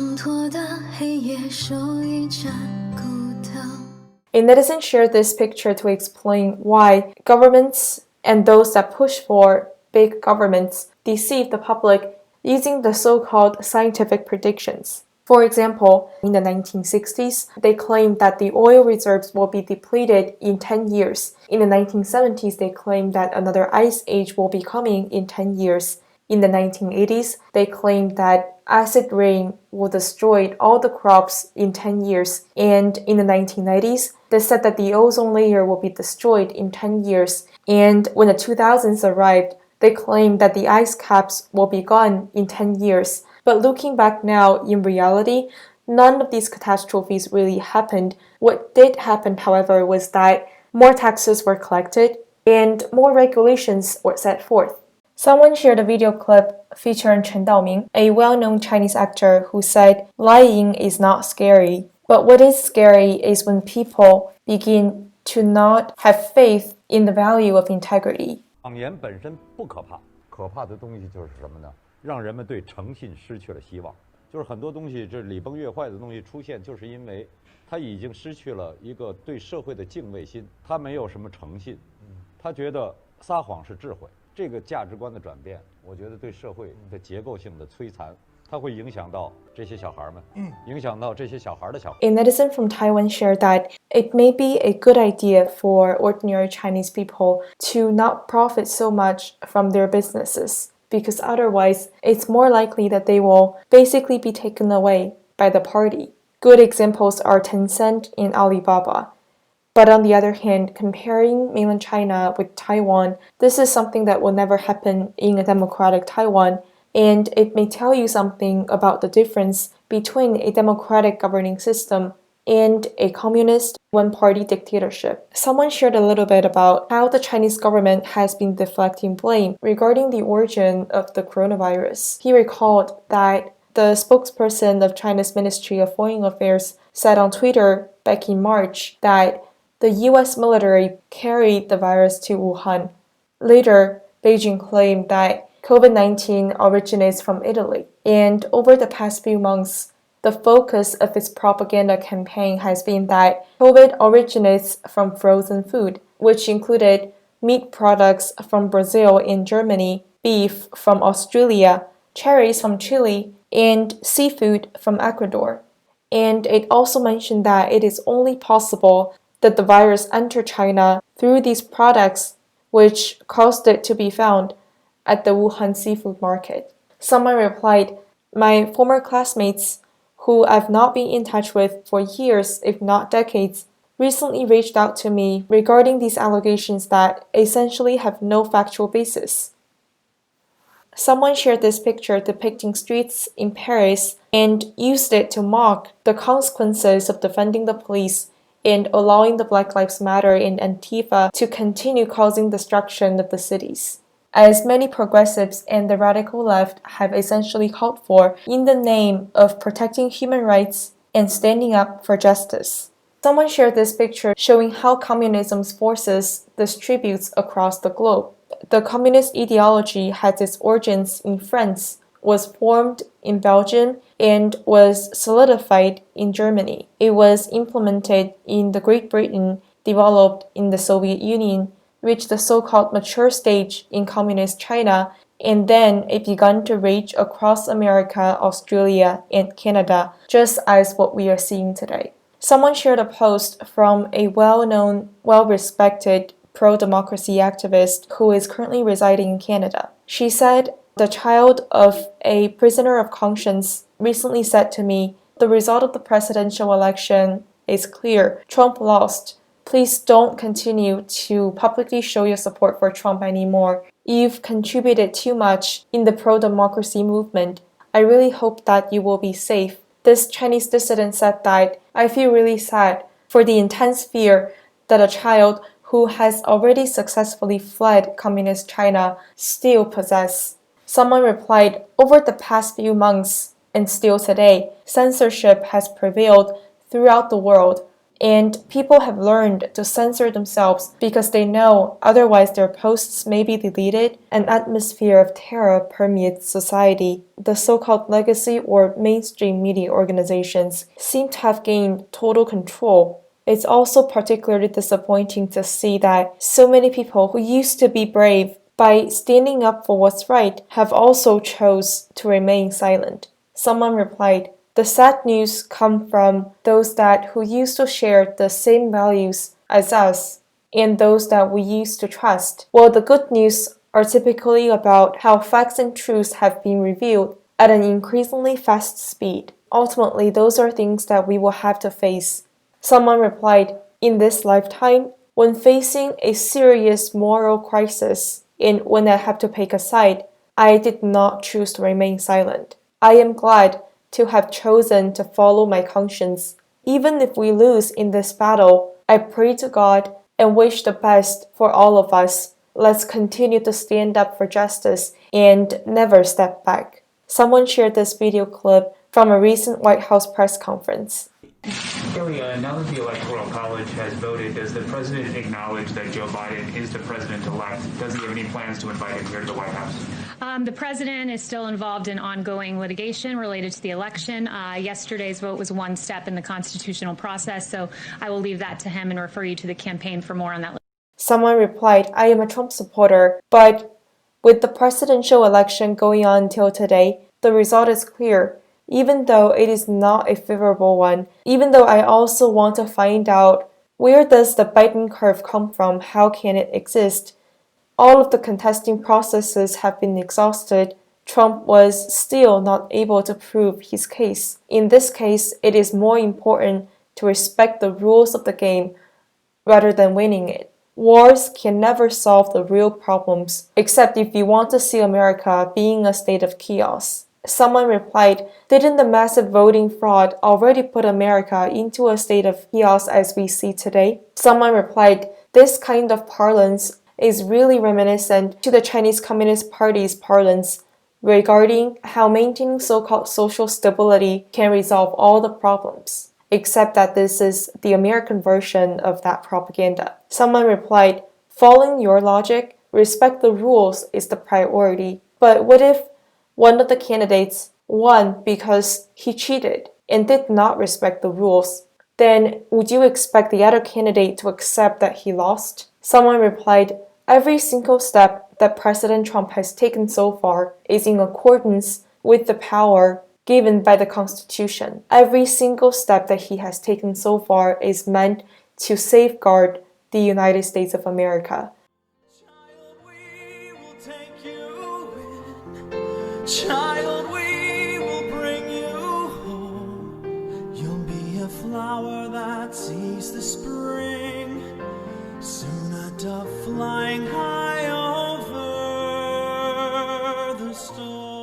A netizen shared this picture to explain why governments and those that push for big governments deceive the public using the so-called scientific predictions. For example, in the 1960s, they claimed that the oil reserves will be depleted in 10 years. In the 1970s, they claimed that another ice age will be coming in 10 years. In the 1980s, they claimed that acid rain will destroy all the crops in 10 years. And in the 1990s, they said that the ozone layer will be destroyed in 10 years. And when the 2000s arrived, they claimed that the ice caps will be gone in 10 years. But looking back now, in reality, none of these catastrophes really happened. What did happen, however, was that more taxes were collected and more regulations were set forth. Someone shared a video clip featuring Chen Daoming, a well-known Chinese actor who said, "Lying is not scary, but what is scary is when people begin to not have faith in the value of integrity." 谎言本身不可怕，可怕的东西就是什么呢？让人们对诚信失去了希望。就是很多东西，这礼崩乐坏的东西出现，就是因为他已经失去了一个对社会的敬畏心，他没有什么诚信，他觉得撒谎是智慧。这个价值观的转变，我觉得对社会的结构性的摧残，它会影响到这些小孩们，影响到这些小孩的小孩。A netizen from Taiwan shared that it may be a good idea for ordinary Chinese people to not profit so much from their businesses, because otherwise it's more likely that they will basically be taken away by the party. Good examples are Tencent and Alibaba. But on the other hand, comparing mainland China with Taiwan, this is something that will never happen in a democratic Taiwan, and it may tell you something about the difference between a democratic governing system and a communist one-party dictatorship. Someone shared a little bit about how the Chinese government has been deflecting blame regarding the origin of the coronavirus. He recalled that the spokesperson of China's Ministry of Foreign Affairs said on Twitter back in March that the US military carried the virus to Wuhan. Later, Beijing claimed that COVID-19 originates from Italy, and over the past few months, the focus of its propaganda campaign has been that COVID originates from frozen food, which included meat products from Brazil and Germany, beef from Australia, cherries from Chile, and seafood from Ecuador. And it also mentioned that it is only possible that the virus entered China through these products, which caused it to be found at the Wuhan seafood market. Someone replied, "My former classmates, who I've not been in touch with for years, if not decades, recently reached out to me regarding these allegations that essentially have no factual basis." Someone shared this picture depicting streets in Paris and used it to mock the consequences of defending the police and allowing the Black Lives Matter and Antifa to continue causing destruction of the cities, as many progressives and the radical left have essentially called for in the name of protecting human rights and standing up for justice. Someone shared this picture showing how communism's forces distributes across the globe. The communist ideology has its origins in France, was formed in Belgium, and was solidified in Germany. It was implemented in the Great Britain, developed in the Soviet Union, reached the so-called mature stage in communist China, and then it began to rage across America, Australia, and Canada, just as what we are seeing today. Someone shared a post from a well-known, well-respected pro-democracy activist who is currently residing in Canada. She said, "The child of a prisoner of conscience recently said to me, 'The result of the presidential election is clear. Trump lost. Please don't continue to publicly show your support for Trump anymore. You've contributed too much in the pro-democracy movement. I really hope that you will be safe.'" This Chinese dissident said that, "I feel really sad for the intense fear that a child who has already successfully fled communist China still possesses." Someone replied, "Over the past few months, and still today, censorship has prevailed throughout the world, And people have learned to censor themselves because they know otherwise their posts may be deleted. An atmosphere of terror permeates society. The so-called legacy or mainstream media organizations seem to have gained total control. It's also particularly disappointing to see that so many people who used to be brave by standing up for what's right have also chose to remain silent. Someone replied, "The sad news come from those who used to share the same values as us and those that we used to trust. While the good news are typically about how facts and truths have been revealed at an increasingly fast speed. Ultimately, those are things that we will have to face." Someone replied, "In this lifetime, when facing a serious moral crisis and when I have to pick a side, I did not choose to remain silent. I am glad to have chosen to follow my conscience. Even if we lose in this battle, I pray to God and wish the best for all of us. Let's continue to stand up for justice and never step back." Someone shared this video clip from a recent White House press conference. Ilya, now that the Electoral College has voted, does the president acknowledge that Joe Biden is the president-elect? Does he have any plans to invite him here to the White House? The president is still involved in ongoing litigation related to the election. Yesterday's vote was one step in the constitutional process, so I will leave that to him and refer you to the campaign for more on that. Someone replied, "I am a Trump supporter, but with the presidential election going on until today, the result is clear. Even though it is not a favorable one, even though I also want to find out where does the Biden curve come from, how can it exist? All of the contesting processes have been exhausted. Trump was still not able to prove his case. In this case, it is more important to respect the rules of the game rather than winning it. Wars can never solve the real problems, except if you want to see America being a state of chaos." Someone replied, "Didn't the massive voting fraud already put America into a state of chaos as we see today?" Someone replied, "This kind of parlance is really reminiscent to the Chinese Communist Party's parlance regarding how maintaining so-called social stability can resolve all the problems, except that this is the American version of that propaganda." Someone replied, "Following your logic, respect the rules is the priority. But what if one of the candidates won because he cheated and did not respect the rules? Then would you expect the other candidate to accept that he lost?" Someone replied, "Every single step that President Trump has taken so far is in accordance with the power given by the Constitution. Every single step that he has taken so far is meant to safeguard the United States of America." Child, we will bring you home. You'll be a flower that sees the spring. Soon a dove flying high over the storm.